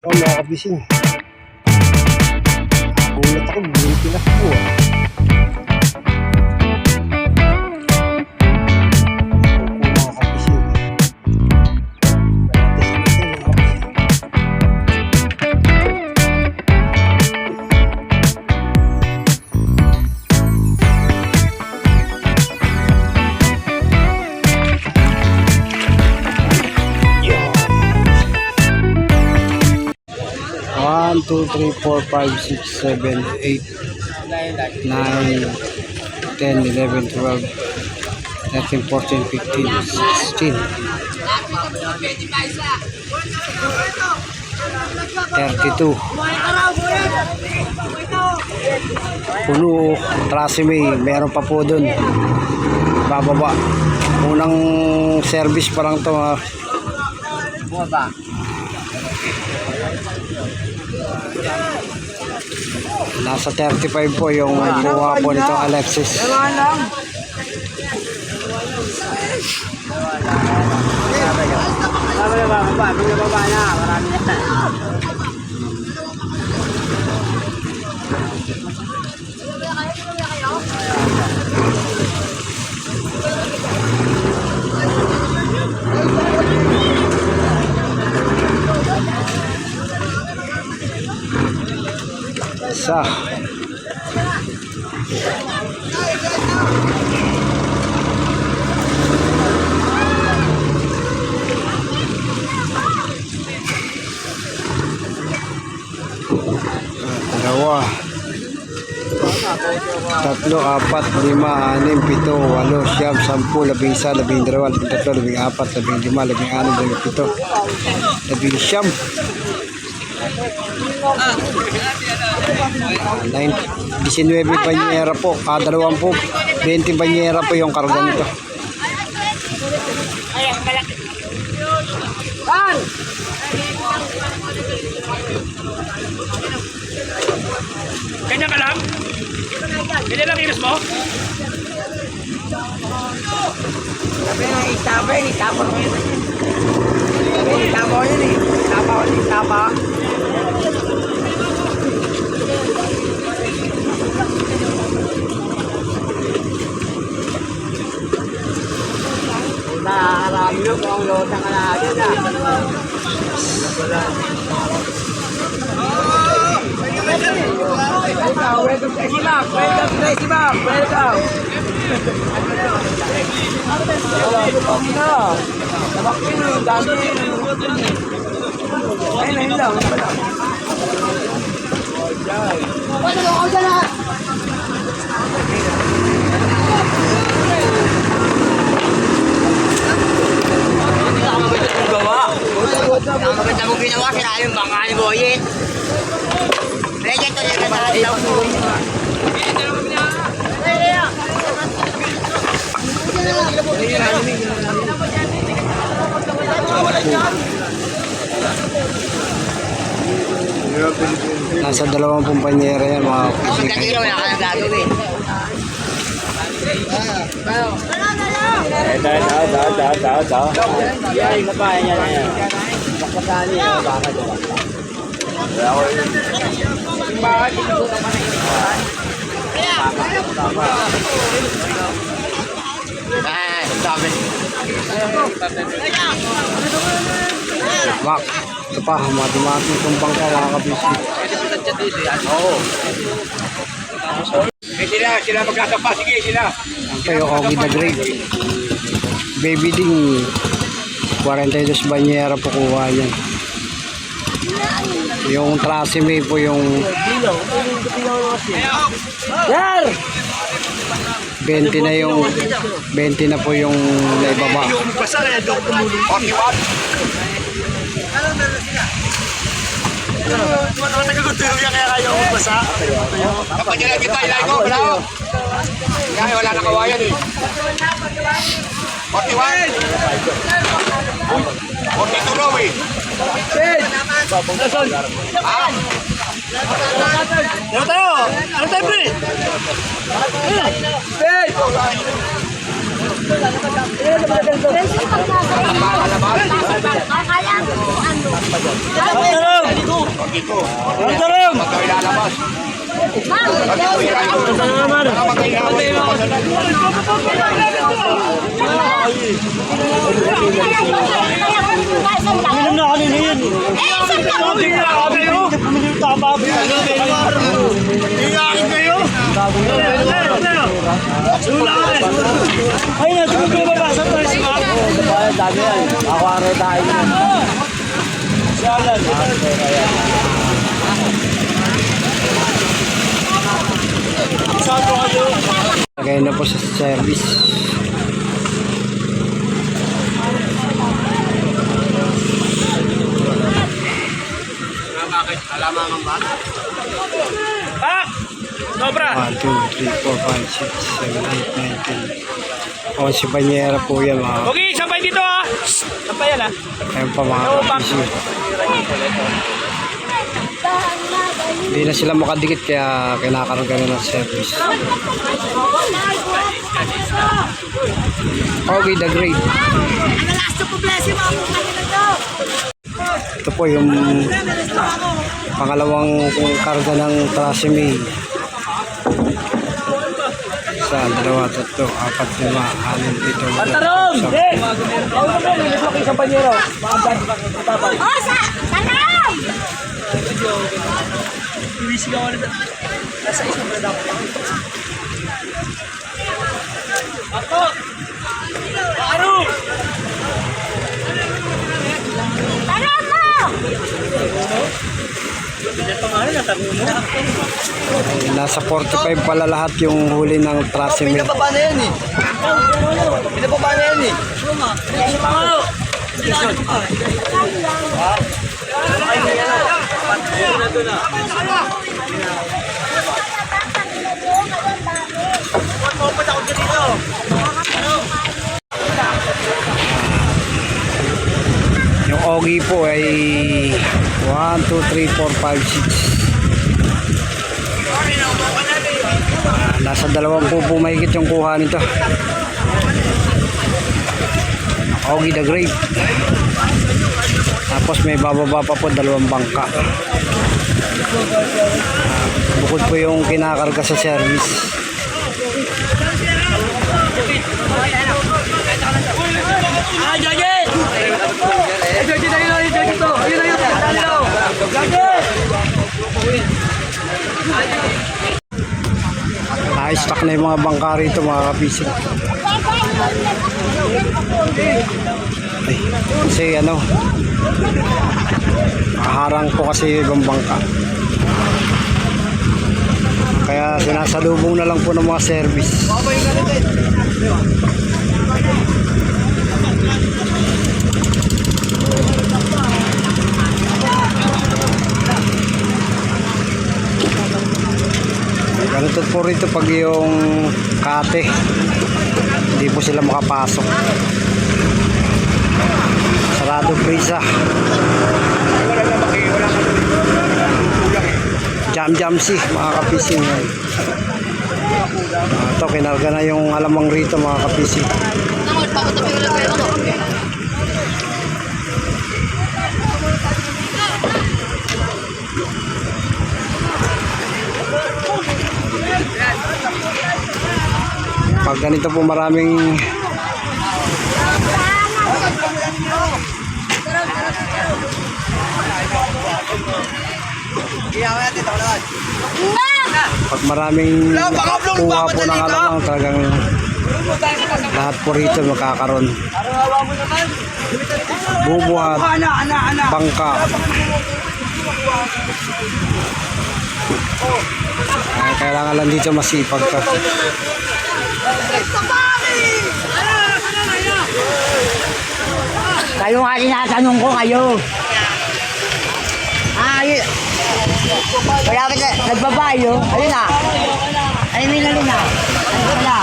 Oh, mga kabising. Ulat ako, bumili pinakbo ah. Mga kabising. One, two, three, four, five, six, seven, 8, 9, 10, 11, 12, 13, 14, 15, 16, 32. Puno, Trasime, meron pa po dun. Bababa. Unang service pa lang to ha. Bumaba. Nasa 35 po yung buha po nito Alexis. Sa dalawa, tatlo, apat, lima, anim, pito, walo, siyam, sampu, labing isa, labing dalawa, labing tatlo, labing apat, labing lima, labing anim, labing pito, labing siyam, 19 banyera po, 20 banyera po yung karga nito. Ganyan ka lang? Ganyan lang iris mo? Sabi ng itapa mo yun. Itapa mo yun eh. Itapa. Nakarami nyo kung ang lotang ka na agad ah. Welcome Tracy Ma'am. Welcome Tracy Ma'am. Welcome. Tabak yun. Dami yun. Ayun lang. Pwede mo ako dyan ha. Ang maganda mong ginawa, sila yung bangka ni Boyet. Legend to yung kasalanan daw po. Nasa 20 banyera yan mga Kapag katiro, wala ka nang gagawin. Daw. Yan, kapayan yan. Bakasali yan, baka diba? Bakit ito? Sabi. Mak, ito pa, mati-mati itong bangka mga kabisi. Oo. Sila magkasapa. Sige, sila. Ito yung Ogie the Great. Baby Ding, 42 banyera po kuha yan. Yung Trasime po yung Yar! 20 na po yung naibaba. Basta kaya daw tumulong. Taga-gutuyo yan kaya kayo magbasa. Kapag nila kita, ilay ko, bravo. Kaya wala na kawayan eh. 41. 42 raw eh. Ha? Ano tayo? Ano tayo pre? Stay! Akala ko ano. dito. Pag kayo lalabas. Minum na kanina yun. Ay, natulog ko ba sa tayo si Mark? Dami yan. Ako araw tayo. Siyalan. Saan po kayo? Lagay na po sa service. Bakit? Alaman ang ba? Ah! Sobra! 1, 2, 3, 4, 5, 6, 7, 8, 9, 10. O, si Banyera po yan mga. Okay, sabay dito ah! Sabay yan ah! Ayun pa mga kapisi. Hindi na sila makadikit kaya kinakarga na ng service. Okay, the great. Ito po yung pangalawang karga ng Trasime. 1, 2, 3, 4, 5, 6, 7, 8, 9, 10. Pantarong! Hey! Ako naman, nilip ako isang banyero. Oh, salam! Iwisigaw ako na nasa isang brada ko. Ako! Aro! Salam mo! Nasa 45 pala lahat yung huli ng Trasime. Pinababa na yan eh. Pinababa na yan eh. Yung Ogi po ay 1, 2, 3, 4, 5, 6. Nasa 20 po mahigit yung kuha nito. Ogi the Great. Tapos may bababa pa po 2 bangka. Bukod po yung kinakarga sa service. Ah, Joji! Joji na yun! Joji to! Ayun na yun! Joji! Na-stock na yung mga bangka rito mga kapisig. Ay, kasi ano, nakaharang po kasi yung ibang bangka. Kaya sinasalubong na lang po ng mga service. Ganito po rito pag yung kate, hindi po sila makapasok. Sarado prisa. Jam si mga kapising. Ito kinarga na yung alamang rito mga kapising. Pag ganito po maraming kuha po ng alamang, talagang lahat po rito makakaroon. Bubuhat, bangka. Kailangan lang dito masipag ka. Kayo nga tinatanong ko kayo. Ayun. Wala ka na, nagbabayo. Ayun na. Ayun na rin na. Ayun na.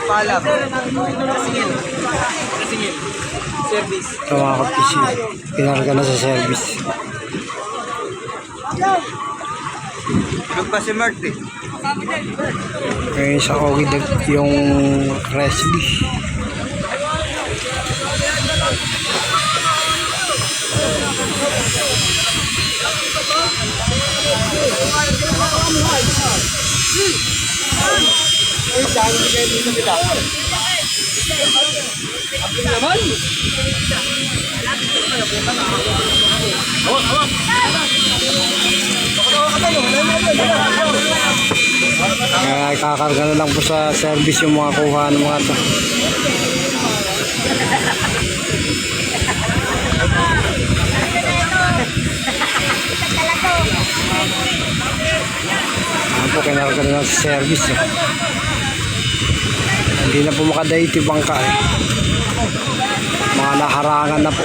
Palam. Kasingil. Service. Ito mga kapising, pinarga na sa service. Tulog pa si Mert eh. Ngayon sa Ogi yung recipe. Kaya kakarga na lang po sa service yung mga kuha ng mga to. Ano po, kinarga na lang sa service. Hindi na po makadayti bangka. Mga naharangan na po.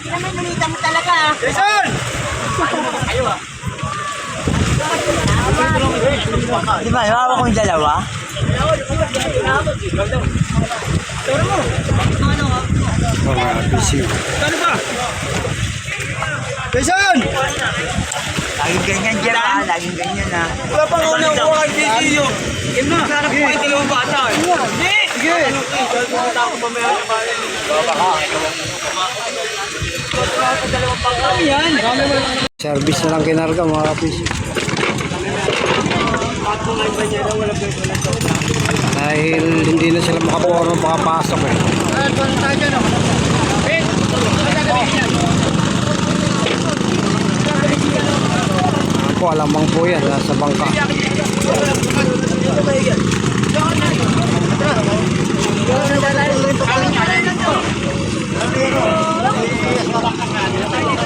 Naman nalita mo talaga. Jason! Di ba, hawa kong dalawa? Mga busy. Jason! Laging ganyan dyan ha, laging ganyan ha. Wala pang unang kuha kay Cecilio. Ima, sana po kayo dalawang bata. Hindi! Sige! Service na lang kinarga mga kapis. Dahil hindi na sila makaporno makapasok eh. Ako alamang po yan nasa bangka.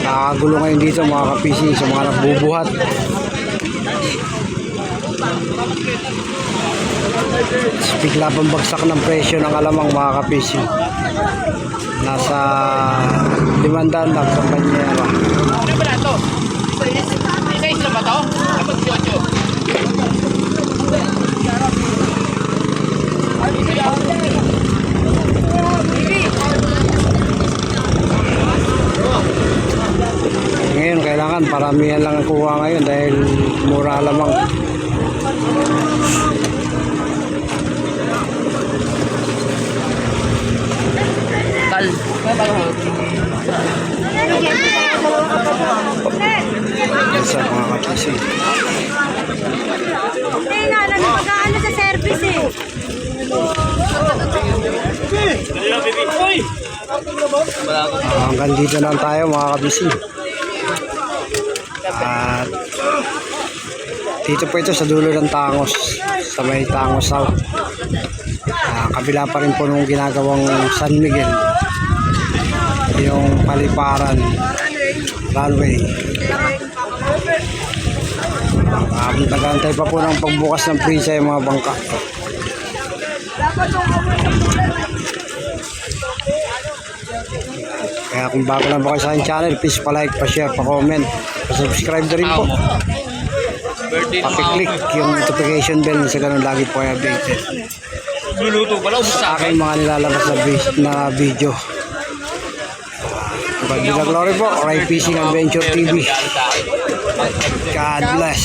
Nakagulo ngayon dito mga kapisi sa mga nagbubuhat. Bigla pang bagsak ng presyo ng alamang mga kapisi. Nasa 500 lang sa Banyera. Ano ba na ito? Isa-isa na ba ito? Kapag 18. Ngayon kailangan paramihan lang ang kuha ngayon dahil mura lamang. Sa mga kapisi. Hindi na, nagpag-ano sa service eh. Hanggang dito lang tayo mga kabisi. At dito po ito sa dulo ng Tangos, sa may Tangos South. Kabila pa rin po nung ginagawang San Miguel, yung paliparan runway. Nagantay pa po ng pagbukas ng prisa yung mga bangka. Kaya kung bago lang po kayo sa aking channel, please pa-like, pa-share, pa-comment, pa-subscribe na rin po. Paki-click yung notification bell sa ganun lagi po kayo updated. Luluto pala, Sa aking mga nilalabas na video. God be the glory po, Ray Fishing Adventure TV. God bless.